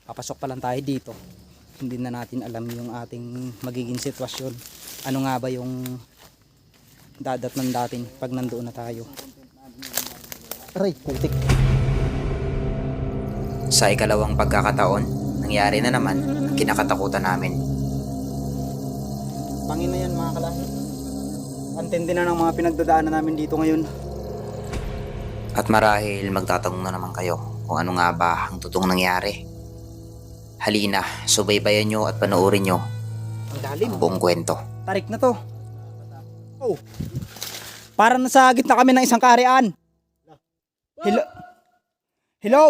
Papasok pa lang tayo dito. Hindi na natin alam yung ating magiging sitwasyon. Ano nga ba yung dadatnan natin pag nandoon na tayo. Aray, putik. Sa ikalawang pagkakataon, nangyari na naman ang kinakatakutan namin. Pangin na yan mga kalahi. Antindi na ng mga pinagdadaanan namin dito ngayon. At marahil magtatanong na naman kayo kung ano nga ba ang totoong nangyari. Halina, subaybayan nyo at panoorin nyo Ang lalim. ang buong kwento. Tarik na to. Oh. Para nasa gitna kami ng isang kaharian. Hello? Hello?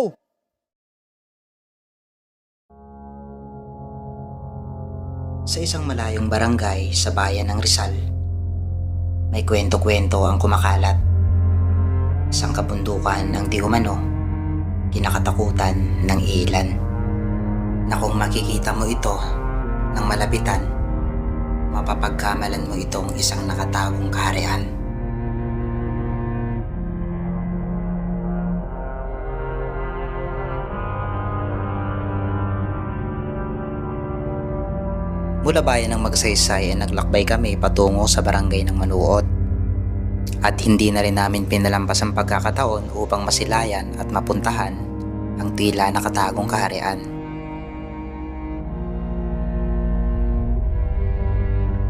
Sa isang malayong barangay sa bayan ng Rizal, may kwento-kwento ang kumakalat. Isang kabundukan ng di umano, kinakatakutan ng ilan. Na kung makikita mo ito ng malapitan, mapapagkamalan mo itong isang nakatagong kaharian. Mula bayan ng Magsaysay ay naglakbay kami patungo sa barangay ng Manuot. At hindi na rin namin pinalampas ang pagkakataon upang masilayan at mapuntahan ang tila nakatagong kaharian.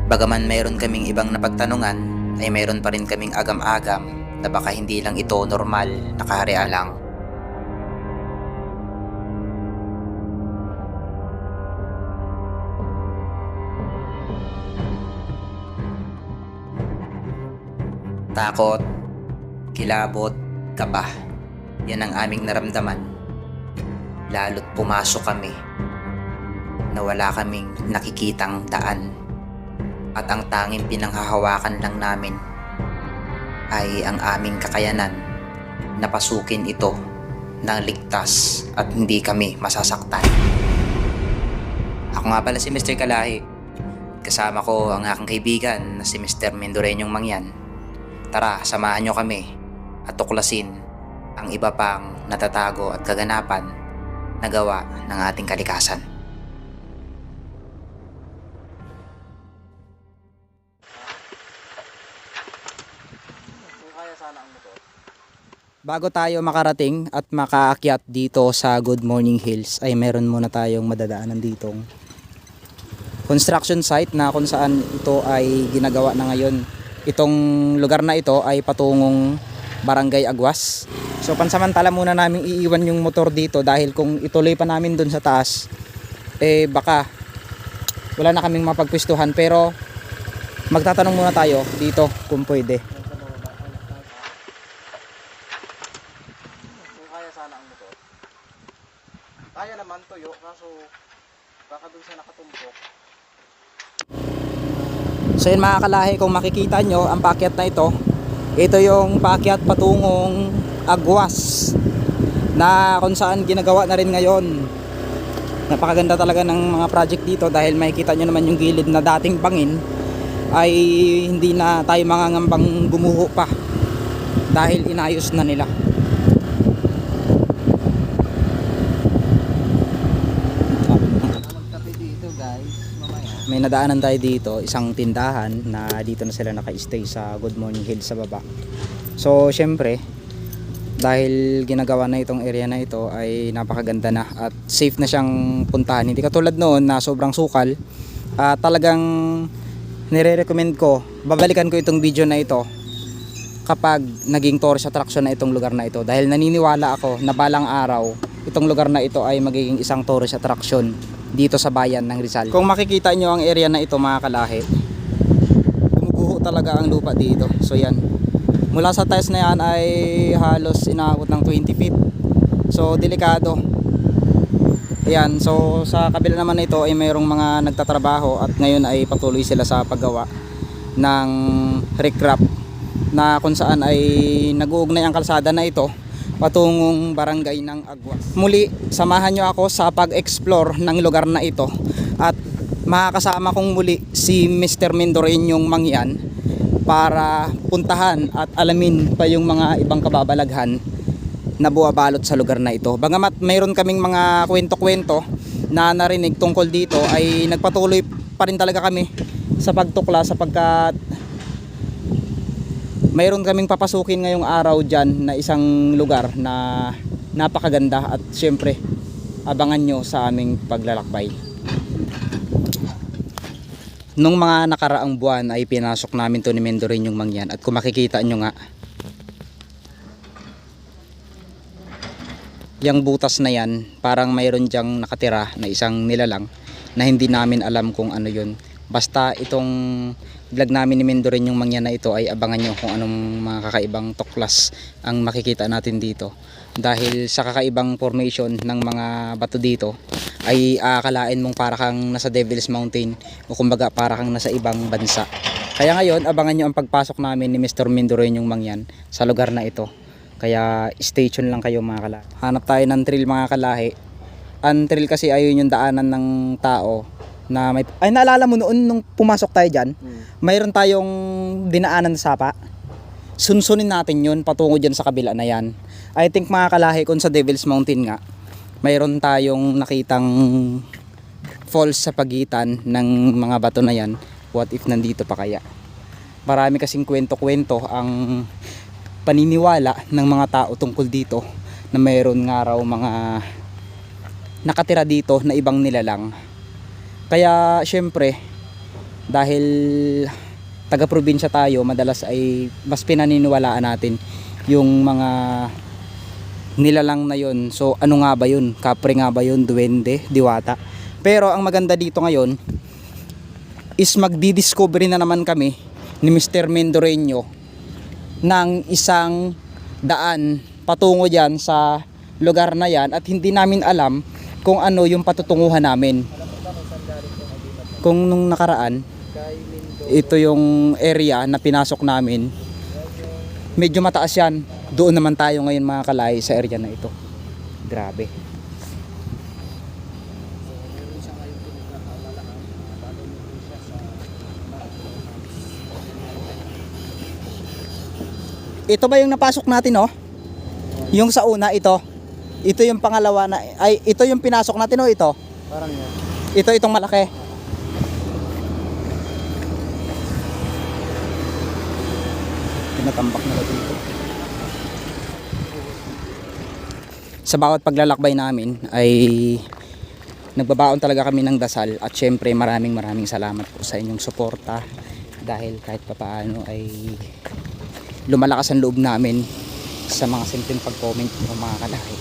Bagaman mayroon kaming ibang napagtanungan, ay mayroon pa rin kaming agam-agam na baka hindi lang ito normal na kaharian lang. Takot, kilabot, kaba. Yan ang aming naramdaman. Lalo't pumasok kami na wala kaming nakikitang daan. At ang tanging pinanghahawakan lang namin ay ang aming kakayanan na pasukin ito ng ligtas at hindi kami masasaktan. Ako nga pala si Mr. Kalahi. Kasama ko ang aking kaibigan na si Mr. Mendoreñong Mangyan. Tara, samahan nyo kami at tuklasin ang iba pang natatago at kaganapan na gawa ng ating kalikasan. Bago tayo makarating at makaakyat dito sa Good Morning Hills ay meron muna tayong madadaanan ditong construction site na kung saan ito ay ginagawa na ngayon. Itong lugar na ito ay patungong Barangay Agwas. So pansamantala muna namin iiwan yung motor dito dahil kung ituloy pa namin dun sa taas baka wala na kaming mapagpwestuhan, pero magtatanong muna tayo dito kung pwede. Kaya sana ang motor. Kaya naman tuyo, kaso baka dun sa nakatumpok. So yun mga kalahi, kung makikita nyo ang paakyat na ito yung paakyat patungong Agwas na kung saan ginagawa na rin ngayon. Napakaganda talaga ng mga project dito dahil makikita nyo naman yung gilid na dating bangin ay hindi na tayo mangangambang gumuho pa dahil inayos na nila. May nadaanan tayo dito, isang tindahan na dito na sila naka-stay sa Good Morning Hills sa baba. So syempre, dahil ginagawa na itong area na ito ay napakaganda na at safe na siyang puntahan. Hindi katulad noon na sobrang sukal. Talagang nire-recommend ko, babalikan ko itong video na ito kapag naging tourist attraction na itong lugar na ito. Dahil naniniwala ako na balang araw, itong lugar na ito ay magiging isang tourist attraction dito sa bayan ng Rizal. Kung makikita nyo ang area na ito mga kalahi, gumuguho talaga ang lupa dito. So yan, mula sa taas na yan ay halos inaabot ng 20 feet. So delikado. Ayan, so sa kabila naman ito ay mayroong mga nagtatrabaho at ngayon ay patuloy sila sa paggawa ng recrap na kung saan ay nag-uugnay ang kalsada na ito patungong barangay ng Agwas. Muli, samahan nyo ako sa pag-explore ng lugar na ito at makakasama kong muli si Mr. Mendoreñong Mangyan para puntahan at alamin pa yung mga ibang kababalaghan na buwabalot sa lugar na ito. Bagamat mayroon kaming mga kwento-kwento na narinig tungkol dito, ay nagpatuloy pa rin talaga kami sa pagtukla sapagkat mayroon kaming papasukin ngayong araw dyan na isang lugar na napakaganda at syempre abangan nyo sa aming paglalakbay. Nung mga nakaraang buwan ay pinasok namin to ni Mendorin yung mangyan at kung makikita nyo nga, yung butas na yan parang mayroon dyang nakatira na isang nilalang na hindi namin alam kung ano yun. Basta itong vlog namin ni Mendorin yung mangyan na ito ay abangan nyo kung anong mga kakaibang tuklas ang makikita natin dito. Dahil sa kakaibang formation ng mga bato dito ay aakalain mong para kang nasa Devil's Mountain o kumbaga para kang nasa ibang bansa. Kaya ngayon abangan nyo ang pagpasok namin ni Mr. Mendorin yung mangyan sa lugar na ito. Kaya stay tuned lang kayo mga kalahi. Hanap tayo ng trail mga kalahi. Ang trail kasi ayun yung daanan ng tao na may... Ay naalala mo noon nung pumasok tayo dyan, mayroon tayong dinaanan sa sapa. Sunsunin natin yun patungo dyan sa kabila na yan. I think mga kalahi kung sa Devil's Mountain nga, mayroon tayong nakitang falls sa pagitan ng mga bato na yan. What if nandito pa kaya? Marami kasing kwento-kwento ang paniniwala ng mga tao tungkol dito na mayroon nga raw mga nakatira dito na ibang nilalang. Kaya syempre dahil taga-probinsya tayo, madalas ay mas pinaniniwalaan natin yung mga nilalang na yun. So ano nga ba yun? Kapre nga ba yun? Duwende? Diwata? Pero ang maganda dito ngayon is magdi-discovery na naman kami ni Mr. Mendoreño ng isang daan patungo dyan sa lugar na yan at hindi namin alam kung ano yung patutunguhan namin. Kung nung nakaraan ito yung area na pinasok namin, medyo mataas yan. Doon naman tayo ngayon mga kalahi sa area na ito. Grabe. Ito ba yung napasok natin, oh? Yung sa una, ito. Ito yung pangalawa na, ay, ito yung pinasok natin, oh, ito. Parang yan. Itong malaki. Tinatambak na dito. Sa bawat paglalakbay namin ay nagbabaon talaga kami ng dasal at syempre maraming salamat po sa inyong suporta dahil kahit papaano ay lumalakas ang loob namin sa mga simpleng pag-comment ng mga kalahi.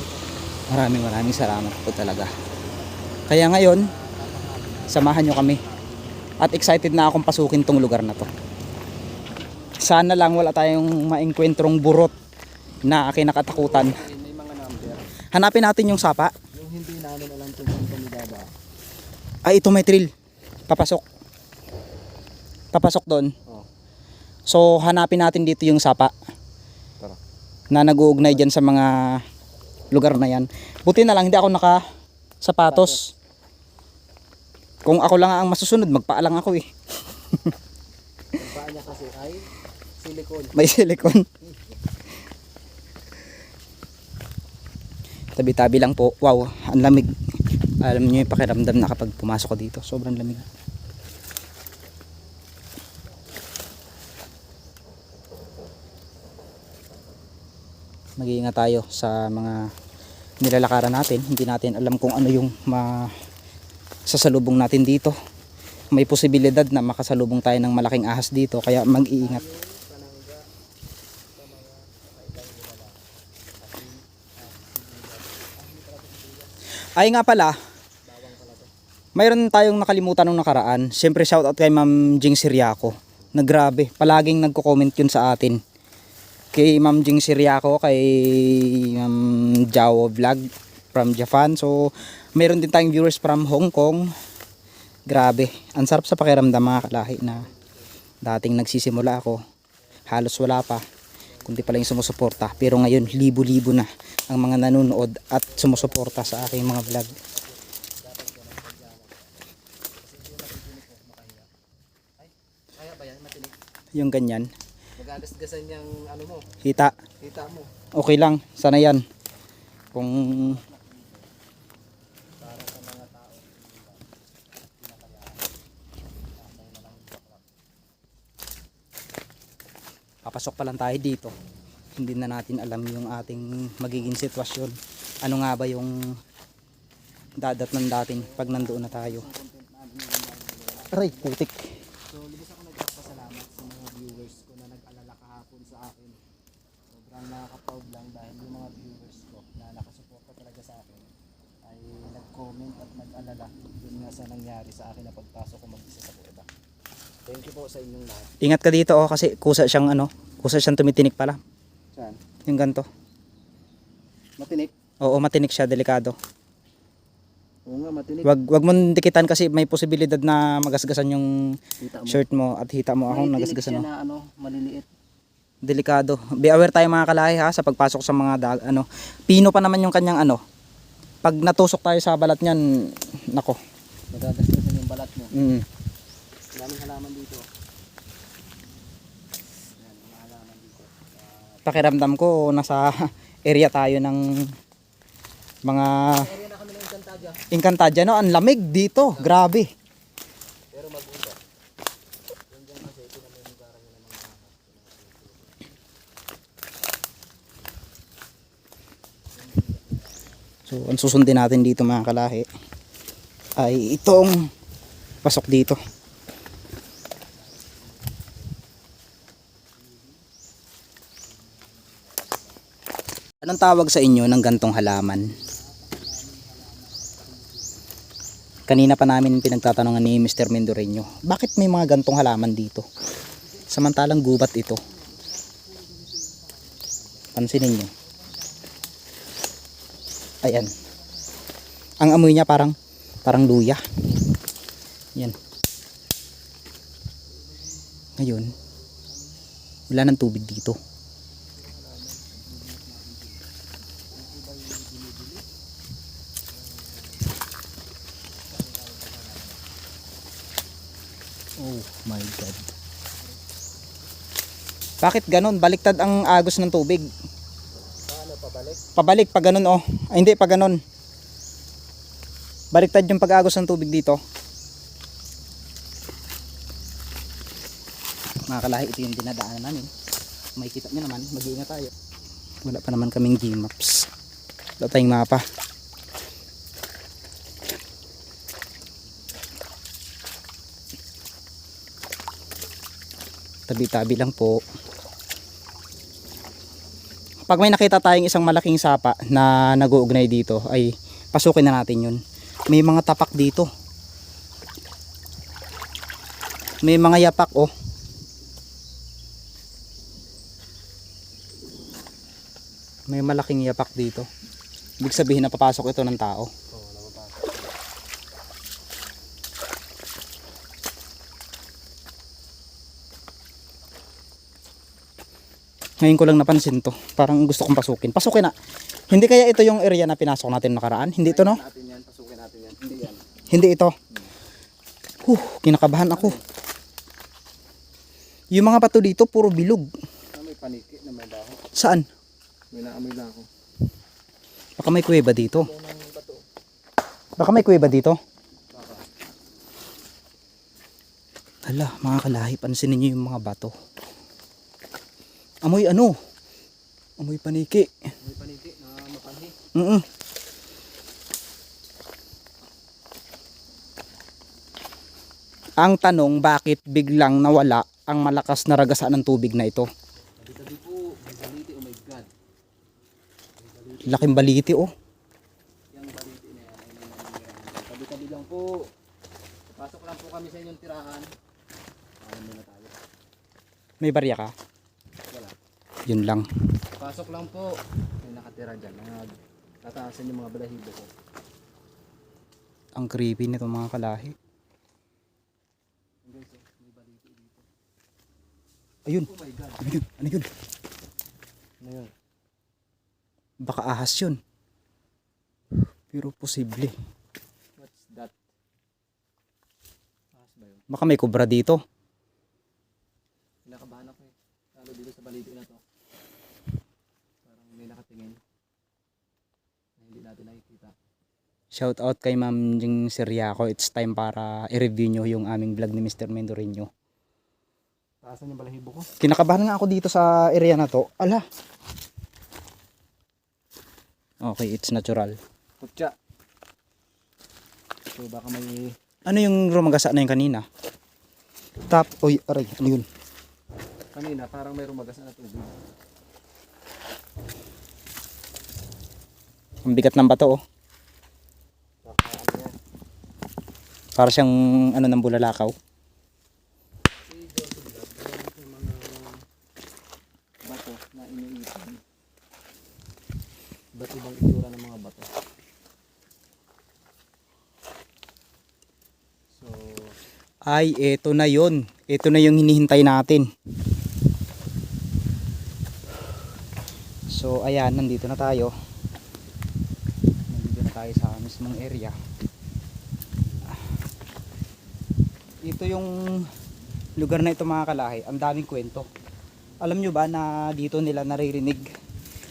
Maraming salamat po talaga. Kaya ngayon, samahan nyo kami. At excited na akong pasukin tong lugar na to. Sana lang wala tayong maengkwentrong burot na kinakatakutan. May mga number. Hanapin natin yung sapa. Yung hindi namin alam kung saan kami baba. Ay, ito may trail. Papasok doon. Oh. So hanapin natin dito yung sapa. Tara. Na nag-uugnay dyan sa mga lugar na yan. Buti na lang hindi ako naka sapatos. Kung ako lang ang masusunod, magpaalang ako eh. Ang paa niya kasi ay silicone. May silicone. Tabi-tabi lang po. Wow, ang lamig. Alam niyo yung pakiramdam na kapag pumasok ko dito. Sobrang lamig. Mag-iingat tayo sa mga nilalakaran natin. Hindi natin alam kung ano yung sasalubong natin dito. May posibilidad na makasalubong tayo ng malaking ahas dito, kaya mag-iingat. Ay nga pala, mayroon tayong nakalimutan nung nakaraan. Siyempre shoutout kay Ma'am Jing Siriaco. Nagrabe, palaging nagko-comment yun sa atin. Kay Ma'am Jing Siriaco, kay Ma'am Jao Vlog from Japan. So mayroon din tayong viewers from Hong Kong. Grabe, ang sarap sa pakiramdam mga kalahi na dating nagsisimula ako, halos wala pa, kundi pala yung sumusuporta. Pero ngayon libo-libo na ang mga nanonood at sumusuporta sa aking mga vlog. Kaya ba yan? Matinig. Yung ganyan, Magagasgasan yung ano mo. hita, Kita mo. okay lang, sana yan. Kung Para sa mga tao. papasok pa lang tayo dito, hindi na natin alam yung ating magiging sitwasyon. Ano nga ba yung dadatnan natin pag nandoon na tayo. Aray, putik. So, lubos ako nagpapasalamat sa mga viewers ko na nag-alala kahapon sa akin. Sobrang nakaka-proud lang dahil yung mga viewers ko na nakasuporta talaga sa akin ay nag-comment at nag-alala dun nga sa nangyari sa akin na pagpasok ko mag-isa sa kuweba. Thank you po sa inyong lahat. Ingat ka dito oh, kasi kusa siyang kusa siyang tumitinik pala. Saan? Yung ganto. Matinik? Oo, matinik siya, delikado. Oo nga, matinik. Wag mo dikitan kasi may posibilidad na magasgasan yung Kita mo. shirt mo at hita mo ako May tinik nagasgasan siya mo. na maliliit. Delikado. Be aware tayo mga kalahi ha sa pagpasok sa mga pino pa naman yung kanyang pag natusok tayo sa balat niyan, nako. Nagagasgasan yung balat mo. Daming halaman dito. Ayan, mga halaman dito. Pakiramdam ko nasa area tayo ng mga Area na kami ng Encantadia. Encantadia, no? Ang lamig dito, grabe. Pero mag-uga. Yan dyan kasi ito na may lugaran nila ng mga So, ang susundin natin dito mga kalahi ay itong pasok dito. Anong tawag sa inyo ng gantong halaman? Kanina pa namin pinagtatanungan ni Mr. Mendoreño, bakit may mga gantong halaman dito? Samantalang gubat ito. Pansinin nyo. Ayan. Ang amoy niya parang luya. Yan. Ngayon, wala nang tubig dito. Oh my God. Bakit ganon? Baliktad ang agos ng tubig. Paano, pabalik? Pabalik pag ganon oh. Ay hindi, pag ganon. Baliktad yung pag-agos ng tubig dito. Mga kalahi, ito yung dinadaanan namin. Makikita nyo naman, mag-iingat tayo. Wala pa naman kaming G-maps. Wala tayong mapa. Tabi-tabi lang po. Pag may nakita tayong isang malaking sapa na nag-uugnay dito, ay pasukin na natin yun. May mga tapak dito. May mga yapak oh. May malaking yapak dito. Ibig sabihin na papasok ito ng tao. Oo, napapasok. Ngayon ko lang napansin to. Parang gusto kong pasukin. Pasukin na. Hindi kaya ito yung area na pinasok natin nakaraan? Hindi ito no? Natin yan, pasukin natin yan. Hindi yan. Hindi ito. Kinakabahan ako. Yung mga bato dito puro bilog. May paniki na may baho. Saan? May naamoy na ako. Baka may kuweba dito. Ito ng bato. Baka may kuweba dito. Baka. Hala, mga kalahi, pansinin nyo yung mga bato. Amoy ano? Amoy paniki. May paniki na mapanhi. Ang tanong, bakit biglang nawala ang malakas na ragasan ng tubig na ito? Tabi-tabi po. May baliti. Oh my God. Laking baliti oh. Yung baliti na yan ay may nangyayari. Tabi-tabi lang po. Pasok lang po kami sa inyong tirahan. Alam muna tayo. May barya ka? Wala. Yun lang. Pasok lang po. May nakatira dyan. Tataasan yung mga balahibo ko. Ang creepy nito mga kalahi. Guys, may baliti dito. Ayun. Oh my God. Ano yun? Ano yun? Ano yun? Baka ahas yun. Pero posible. What's that? Ahas ba yun? Baka may kubra dito. Kinakabahan ako eh. Lalo dito sa baliti na to. Parang may nakatingin. natin nakikita. Shout out kay Ma'am Jing Siriaco. It's time para i-review nyo yung aming vlog ni Mr. Mendoreño. Taasan yung balahibo ko. Kinakabahan nga ako dito sa area na to. Ala. Okay, it's natural. Kutya. So baka may Ano yung rumagasa na yung kanina? Oy, aray, ano yun? kanina parang may rumagas na tubig. Ang bigat ng bato oh. Baka ano yan. Para siyang ano ng bulalakaw. Si Joseph Vlog, meron yung mga bato na iniipon. Ba't ibang itsura ng mga bato? So, Ay, eto na yun. Eto na yung hinihintay natin. So, ayan, nandito na tayo. Nandito na tayo sa mismong area. Ito yung lugar na ito mga kalahi. Ang daming kwento. Alam nyo ba na dito nila naririnig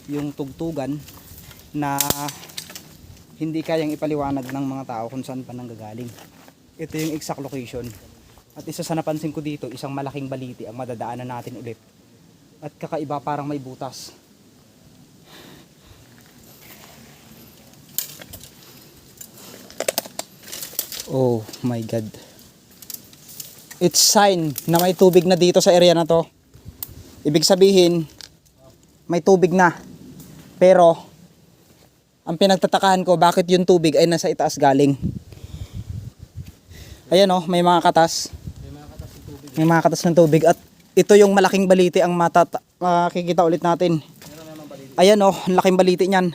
yung tugtugan na hindi kayang ipaliwanag ng mga tao kung saan pa nanggagaling. Ito yung exact location. At isa sa napansin ko dito, isang malaking baliti ang madadaanan natin ulit. At kakaiba, parang may butas. Oh my God. It's sign na may tubig na dito sa area na to. Ibig sabihin, may tubig na. Pero, ang pinagtatakahan ko, bakit yung tubig ay nasa itaas galing? Ayan oh, may mga katas. May mga katas ng tubig. At ito yung malaking baliti ang makikita ulit natin. Ayan oh, ang laking baliti niyan.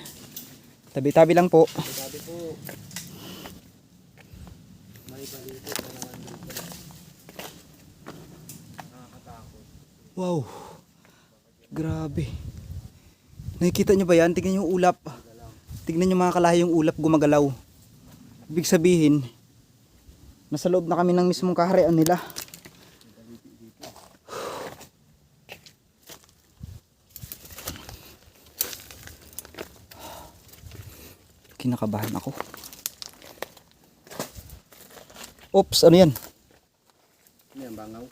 Tabi-tabi lang po. sabi po, may balito na naman dito. Nakakatakot. Wow. Grabe. Nakikita nyo ba yan? Tignan nyo yung ulap. Tignan nyo mga kalahi yung ulap gumagalaw. Ibig sabihin, nasa loob na kami ng mismong kaharian nila. Kinakabahan ako. Oops, ano yan? Ano yan, bangaw?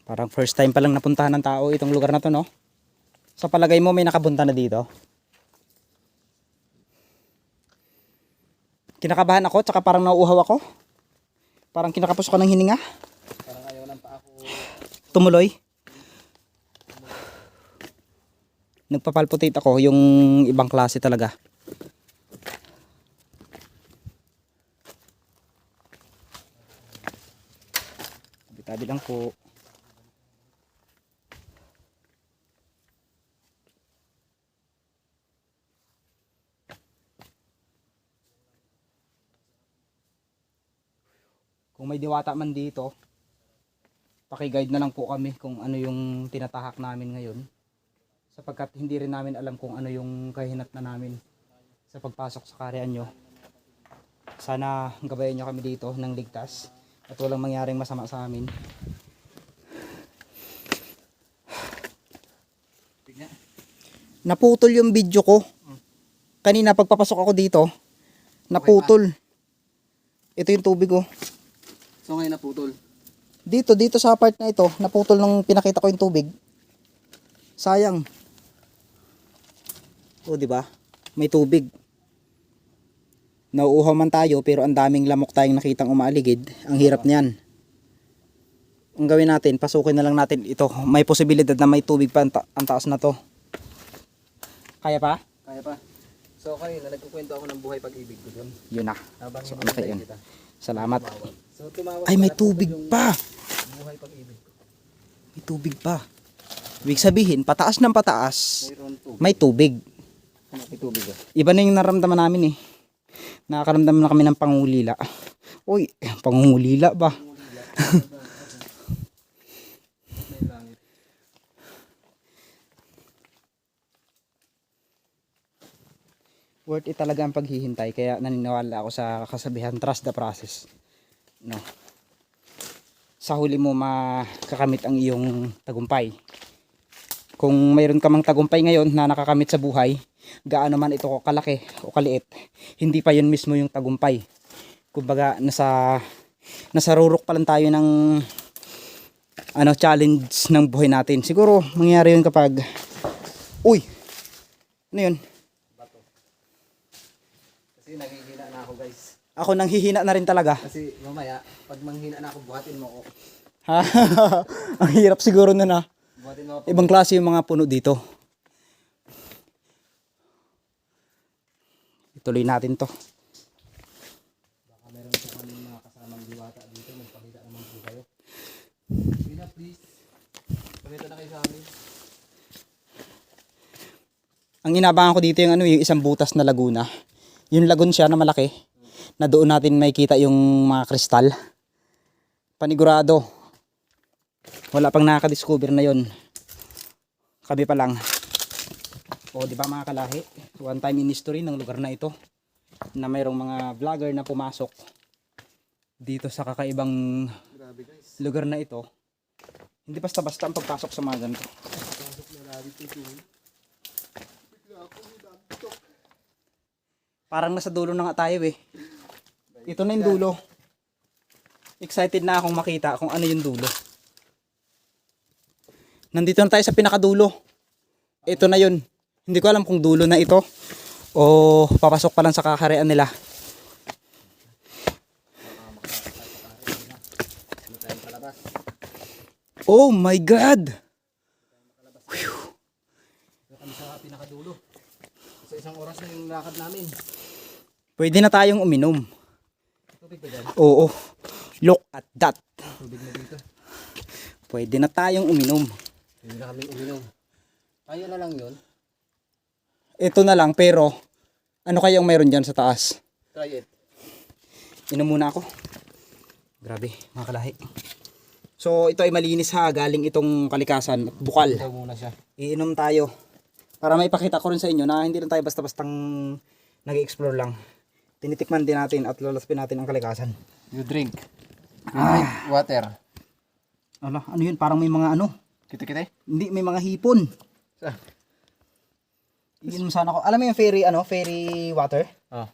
Parang first time pa lang napuntahan ng tao itong lugar na to, no? Sa palagay mo may nakabunta na dito? Kinakabahan ako, tsaka parang nauuhaw ako. Parang kinakapos ko ng hininga. Parang ayaw lang pa ako. Tumuloy. Nagpapalpitate ako, yung ibang klase talaga. Tabi lang po. Kung may diwata man dito, paki-guide na lang po kami kung ano yung tinatahak namin ngayon. Sapagkat hindi rin namin alam kung ano yung kahinat na namin sa pagpasok sa karyan nyo. Sana gabayan nyo kami dito ng ligtas at walang mangyaring masama sa amin. Naputol yung video ko. Kanina pagpapasok ako dito, naputol. Ito yung tubig oh. So ngayon naputol. Dito sa part na ito, naputol nung pinakita ko yung tubig. Sayang. O, di ba? May tubig. Nauuhaw man tayo pero ang daming lamok tayong nakitang umaaligid. Ang hirap niyan. Ang gawin natin, pasukin na lang natin ito. May posibilidad na may tubig pa ang taas na to. Kaya pa? Kaya pa. So kayo na nagkukwento ako ng buhay pag-ibig ko dun. Yun na. Habang So, hinihintay okay yun. kita. Salamat. So tumawag Ay, may ka, tubig naputol yung pa. Buhay pag-ibig ko. May tubig pa. Ibig sabihin, pataas ng pataas, Mayroon tubig. may tubig. May tubig ah. Iba na yung naramdaman namin eh. Nakakaramdam na kami ng pangulila. Uy, pangulila ba? May langit. worth it talaga ang paghihintay, kaya naniniwala ako sa kasabihan, trust the process. No. Sa huli mo makakamit ang iyong tagumpay. Kung mayroon ka mang tagumpay ngayon na nakakamit sa buhay, gaano man ito kalaki o kaliit, hindi pa yun mismo yung tagumpay. Kumbaga nasa rurok pa lang tayo ng challenge ng buhay natin. Siguro mangyayari yun kapag ano yun? Kasi nanghihina na ako, guys. Ako nanghihina na rin talaga. Kasi mamaya, pag manghina na ako, buhatin mo ako. Ha? Ang hirap siguro na na. Buhatin mo ako. Ibang klase yung mga puno dito. Ituloy natin to. Baka meron po kami mga kasamang diwata dito. Magpakita naman po kayo. Sige na, please. Pakita na kayo sa amin. Ang inabangan ko dito yung yung isang butas na laguna. Yung lagun siya na malaki. Na doon natin makikita yung mga kristal. Panigurado. Wala pang nakaka-discover na yon. Kami pa lang. O di ba mga kalahi? One time in history ng lugar na ito. Na mayroong mga vlogger na pumasok dito sa kakaibang Grabe, guys. lugar na ito. Hindi basta-basta ang pagpasok sa mga ganito. Pasok na natin ito. Parang nasa dulo na nga tayo eh. Ito na yung dulo. Excited na akong makita kung ano yung dulo. Nandito na tayo sa pinakadulo. Ito na yun. Hindi ko alam kung dulo na ito o papasok pa lang sa kakarian nila. Oh my God! Ito kami sa pinakadulo. Sa isang oras na yung lakad namin. Pwede na tayong uminom. Tubig ba dyan? Oo. Look at that. Tubig na dito. Pwede na tayong uminom. Hindi na kami uminom. Kaya na lang yun. Ito na lang pero ano kayang mayroon dyan sa taas? Try it. Inom muna ako. Grabe, mga kalahi. So ito ay malinis ha, galing itong kalikasan at bukal. Ito muna siya. Iinom tayo. Para maipakita ko rin sa inyo na hindi lang tayo basta-bastang nag-explore lang. Tinitikman din natin at lalaspin natin ang kalikasan. You drink. Drink water. Ano yun? Parang may mga Kita-kita? hindi, may mga hipon. Saan? Iinom sana ako. Alam mo yung fairy water? Oh.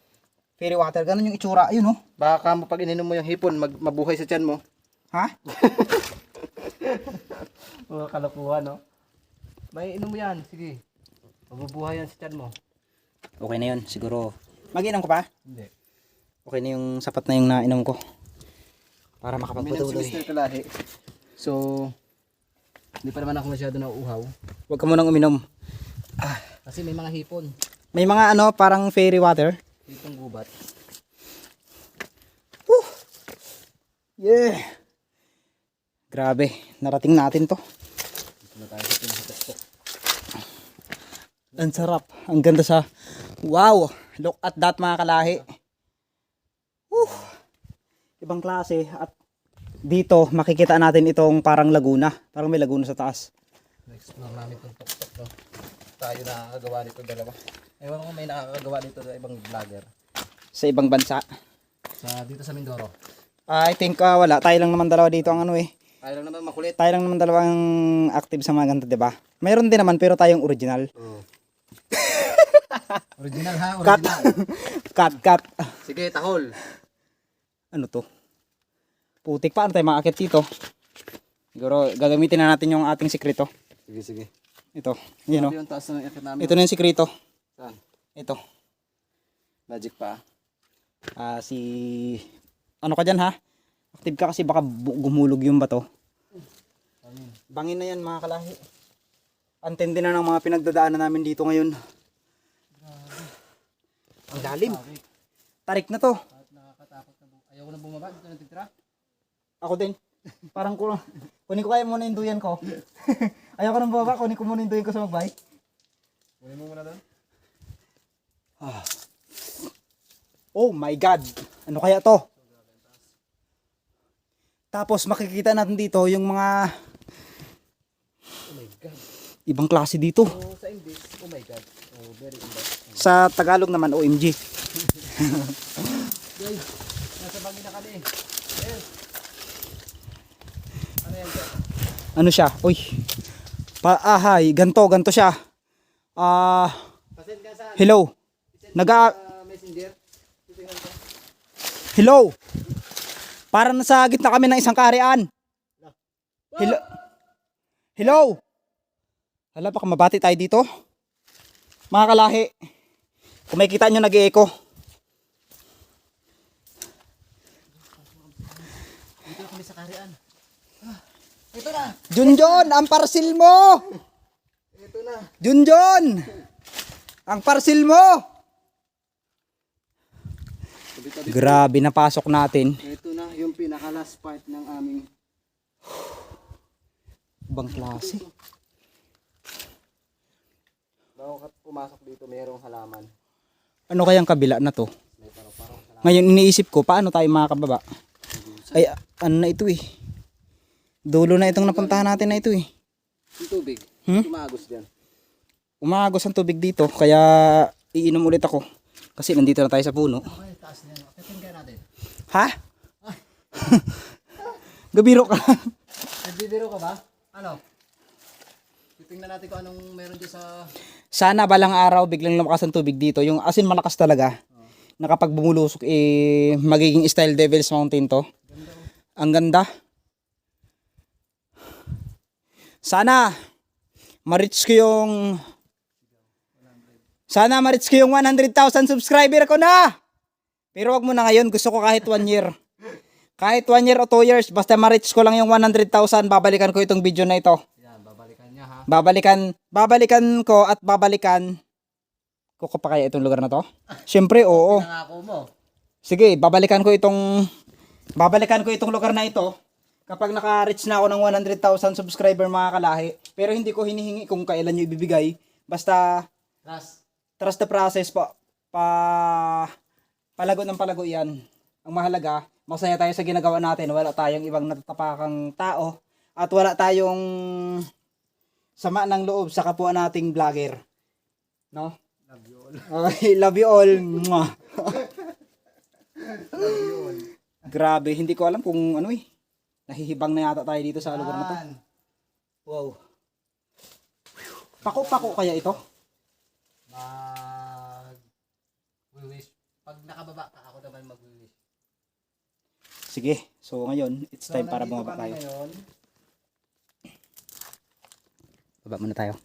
Fairy water, ganun yung itsura. Ayun oh. Baka pag ininom mo yung hipon, mabuhay sa tiyan mo. Ha? Mga kalokohan, no? May inom mo yan, sige. Mabubuhay yan sa tiyan mo. Okay na yun, siguro. Mag-inom ko pa? Hindi. Okay na yung sapat na yung nainom ko. Para makapagpatuloy. Mr. Kalahi. So, hindi pa naman ako masyado nauuhaw. Huwag ka munang uminom. Kasi may mga hipon. May mga parang fairy water. Hipong gubat. Yeah. Grabe, narating natin to. Dito na tayo sa pinakatuktok. Ang sarap. Ang ganda sa... Wow! Look at that mga kalahi. Ibang klase. At dito makikita natin itong parang laguna. Parang may laguna sa taas. Na-explore namin itong tuktok, no? Tayo nakakagawa nito dalawa. Ewan ko may nakakagawa dito na ibang vlogger. Sa ibang bansa. Dito sa Mindoro. I think wala. Tayo lang naman dalawa dito ang Tayo lang naman makulit. Tayo lang naman dalawa ang active sa mga ganito, diba? Mayroon din naman pero tayong original. Oh. Original ha? Cut. Original. Cut. Sige, tahol. Ano to? Putik pa. Ano tayo makakit dito? Siguro gagamitin na natin yung ating sikreto. Sige, sige. Ito. Yun o. Yung taas ng ikit namin. Ito na yung sikreto. Saan? Ito. Magic pa. Ano ka dyan ha? Active ka kasi baka gumulog yung bato. Bangin na yan mga kalahi. Antindi na ng mga pinagdadaanan namin dito ngayon. Ang lalim. Tarik na to. Nakakatakot na buhay. Ayaw ko na bumaba. Dito na titira. Ako din. Parang kunin ko kaya muna yung duyan ko. Ayaw ko nang baba. Kunin ko muna yung duyan ko sa magbay. Kunin mo muna doon. Oh my God. Ano kaya to? Tapos makikita natin dito yung mga Oh my God. ibang klase dito. So, sa English, oh my God. Oh, very good. Sa Tagalog naman, OMG. Guys, nasa bangin na kami. Yes. Ano yan, sir? Ano siya? Uy. Paahay, ganto siya. Pasend ka saan? Hello. Naga Messenger. Titingnan ko. Hello. Para nasa gitna kami ng isang kaharian. Hello. Hello. Hala, baka mabati tayo dito. Mga kalahi. Kung makikita nyo, nag-e-echo. Dito kami sa karian. Ito na. Junjon, ang parcel mo. Ito na. Junjon. Ang parcel mo. Grabe, napasok natin. Ito na yung pinaka last part ng aming Ibang klase. bago ka pumasok dito, mayroong halaman. Ano kayang kabila na to? May parang halaman. Ngayon iniisip ko, paano tayo makakababa? Ay, ano na ito eh. Dulo na itong napuntahan natin na ito eh. Yung tubig. Tumagos dyan. Umagos ang tubig dito, kaya iinom ulit ako. Kasi nandito na tayo sa puno. Okay, taas na yan. Titingnan natin. Ha? Gabiro ka. Nagbibiro ka ba? Ano? Titingnan natin kung anong meron dyan sa... Sana balang araw biglang lumakas ang tubig dito. Yung asin malakas talaga. Na kapag bumulusok magiging style Devil's Mountain to. Ang ganda. Sana ma-reach ko yung 100,000 subscriber ko na. Pero wag mo na ngayon, gusto ko kahit 1 year. Kahit 1 year o 2 years, basta ma-reach ko lang yung 100,000, babalikan ko itong video na ito. Yan, babalikan niya ha. Babalikan ko at babalikan ko pa kaya itong lugar na to? Siyempre, oo. Nangako mo. Sige, babalikan ko itong lugar na ito kapag naka-reach na ako ng 100,000 subscriber mga kalahi. Pero hindi ko hinihingi kung kailan nyo ibibigay. Basta trust the process palago ng palago yan. Ang mahalaga, masaya tayo sa ginagawa natin. Wala tayong ibang natatapakang tao at wala tayong sama ng loob sa kapwa nating vlogger. No? Love you all. Okay, love you all. Mwah. Love you all. Grabe, hindi ko alam kung ano eh. Nahihibang na yata tayo dito sa lugar na to. Yan. Wow. Pako-pako kaya ito? Mag-wish. Pag nakababa ka, ako naman mag-wish. Sige, so ngayon, it's time para nandito bumaba kami tayo. ngayon. Baba muna tayo.